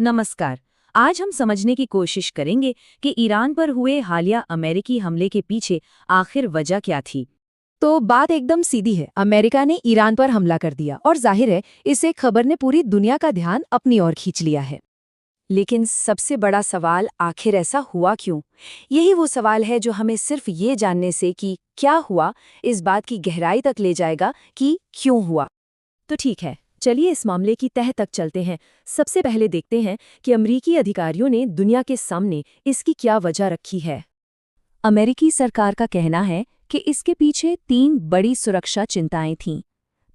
नमस्कार। आज हम समझने की कोशिश करेंगे कि ईरान पर हुए हालिया अमेरिकी हमले के पीछे आखिर वजह क्या थी। तो बात एकदम सीधी है। अमेरिका ने ईरान पर हमला कर दिया और जाहिर है इस एक खबर ने पूरी दुनिया का ध्यान अपनी ओर खींच लिया है। लेकिन सबसे बड़ा सवाल, आखिर ऐसा हुआ क्यों? यही वो सवाल है जो हमें सिर्फ ये जानने से कि क्या हुआ, इस बात की गहराई तक ले जाएगा कि क्यों हुआ। तो ठीक है, चलिए इस मामले की तह तक चलते हैं। सबसे पहले देखते हैं कि अमेरिकी अधिकारियों ने दुनिया के सामने इसकी क्या वजह रखी है। अमेरिकी सरकार का कहना है कि इसके पीछे 3 बड़ी सुरक्षा चिंताएं थीं।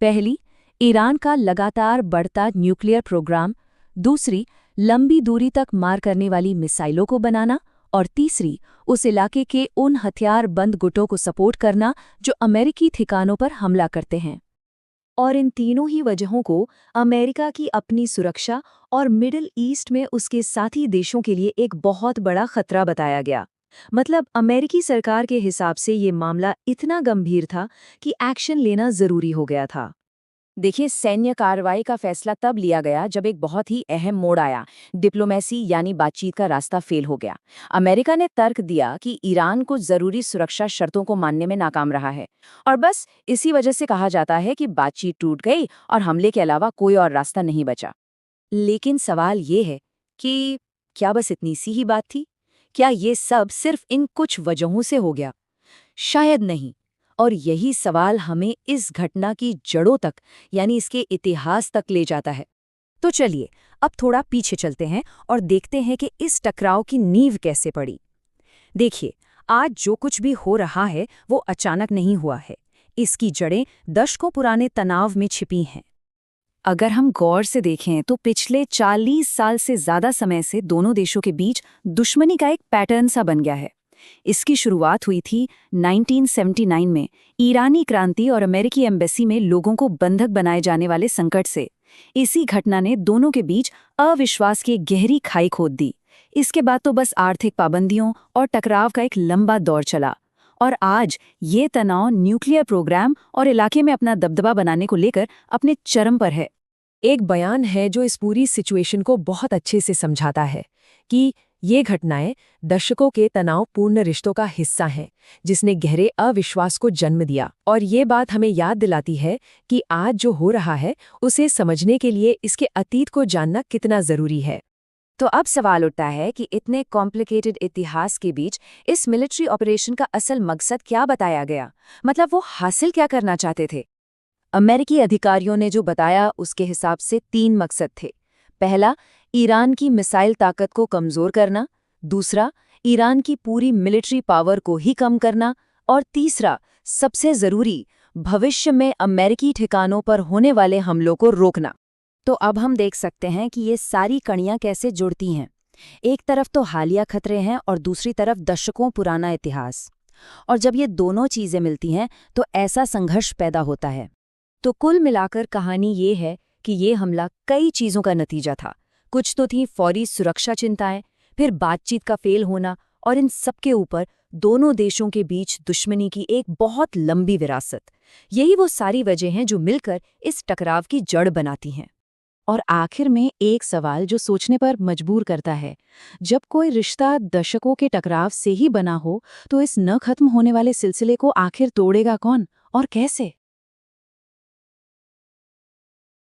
पहली, ईरान का लगातार बढ़ता न्यूक्लियर प्रोग्राम। दूसरी, लंबी दूरी तक मार करने वाली मिसाइलों को बनाना। और तीसरी, उस इलाके के उन हथियार-बंद गुटों को सपोर्ट करना जो अमेरिकी ठिकानों पर हमला करते हैं। और इन तीनों ही वजहों को अमेरिका की अपनी सुरक्षा और मिडिल ईस्ट में उसके साथी देशों के लिए एक बहुत बड़ा खतरा बताया गया। मतलब अमेरिकी सरकार के हिसाब से ये मामला इतना गंभीर था कि एक्शन लेना जरूरी हो गया था। देखिए, सैन्य कार्रवाई का फैसला तब लिया गया जब एक बहुत ही अहम मोड़ आया। डिप्लोमेसी यानी बातचीत का रास्ता फेल हो गया। अमेरिका ने तर्क दिया कि ईरान को जरूरी सुरक्षा शर्तों को मानने में नाकाम रहा है और बस इसी वजह से कहा जाता है कि बातचीत टूट गई और हमले के अलावा कोई और रास्ता नहीं बचा। लेकिन सवाल ये है कि क्या बस इतनी सी ही बात थी? क्या ये सब सिर्फ इन कुछ वजहों से हो गया? शायद नहीं। और यही सवाल हमें इस घटना की जड़ों तक, यानी इसके इतिहास तक ले जाता है। तो चलिए अब थोड़ा पीछे चलते हैं और देखते हैं कि इस टकराव की नींव कैसे पड़ी। देखिए, आज जो कुछ भी हो रहा है वो अचानक नहीं हुआ है। इसकी जड़ें दशकों पुराने तनाव में छिपी हैं। अगर हम गौर से देखें तो पिछले 40 साल से ज्यादा समय से दोनों देशों के बीच दुश्मनी का एक पैटर्न सा बन गया है। इसकी शुरुआत हुई थी 1979 में ईरानी क्रांति और अमेरिकी एम्बेसी में लोगों को बंधक बनाए जाने वाले संकट से। इसी घटना ने दोनों के बीच अविश्वास की एक गहरी खाई खोद दी। इसके बाद तो बस आर्थिक पाबंदियों और टकराव का एक लंबा दौर चला और आज ये तनाव न्यूक्लियर प्रोग्राम और इलाके में अपना दबदबा बनाने को लेकर अपने चरम पर है। एक बयान है जो इस पूरी सिचुएशन को बहुत अच्छे से समझाता है कि ये घटनाएं दशकों के तनावपूर्ण रिश्तों का हिस्सा हैं, जिसने गहरे अविश्वास को जन्म दिया। और ये बात हमें याद दिलाती है कि आज जो हो रहा है उसे समझने के लिए इसके अतीत को जानना कितना जरूरी है। तो अब सवाल उठता है कि इतने कॉम्प्लिकेटेड इतिहास के बीच इस मिलिट्री ऑपरेशन का असल मकसद क्या बताया गया? मतलब वो हासिल क्या करना चाहते थे? अमेरिकी अधिकारियों ने जो बताया उसके हिसाब से 3 मकसद थे। पहला, ईरान की मिसाइल ताकत को कमजोर करना। दूसरा, ईरान की पूरी मिलिट्री पावर को ही कम करना। और तीसरा, सबसे जरूरी, भविष्य में अमेरिकी ठिकानों पर होने वाले हमलों को रोकना। तो अब हम देख सकते हैं कि ये सारी कड़ियां कैसे जुड़ती हैं। एक तरफ तो हालिया खतरे हैं और दूसरी तरफ दशकों पुराना इतिहास। और जब ये दोनों चीजें मिलती हैं तो ऐसा संघर्ष पैदा होता है। तो कुल मिलाकर कहानी ये है कि ये हमला कई चीजों का नतीजा था। कुछ तो थी फौरी सुरक्षा चिंताएं, फिर बातचीत का फेल होना और इन सबके ऊपर दोनों देशों के बीच दुश्मनी की एक बहुत लंबी विरासत। यही वो सारी वजह हैं जो मिलकर इस टकराव की जड़ बनाती हैं। और आखिर में एक सवाल जो सोचने पर मजबूर करता है, जब कोई रिश्ता दशकों के टकराव से ही बना हो तो इस न खत्म होने वाले सिलसिले को आखिर तोड़ेगा कौन और कैसे?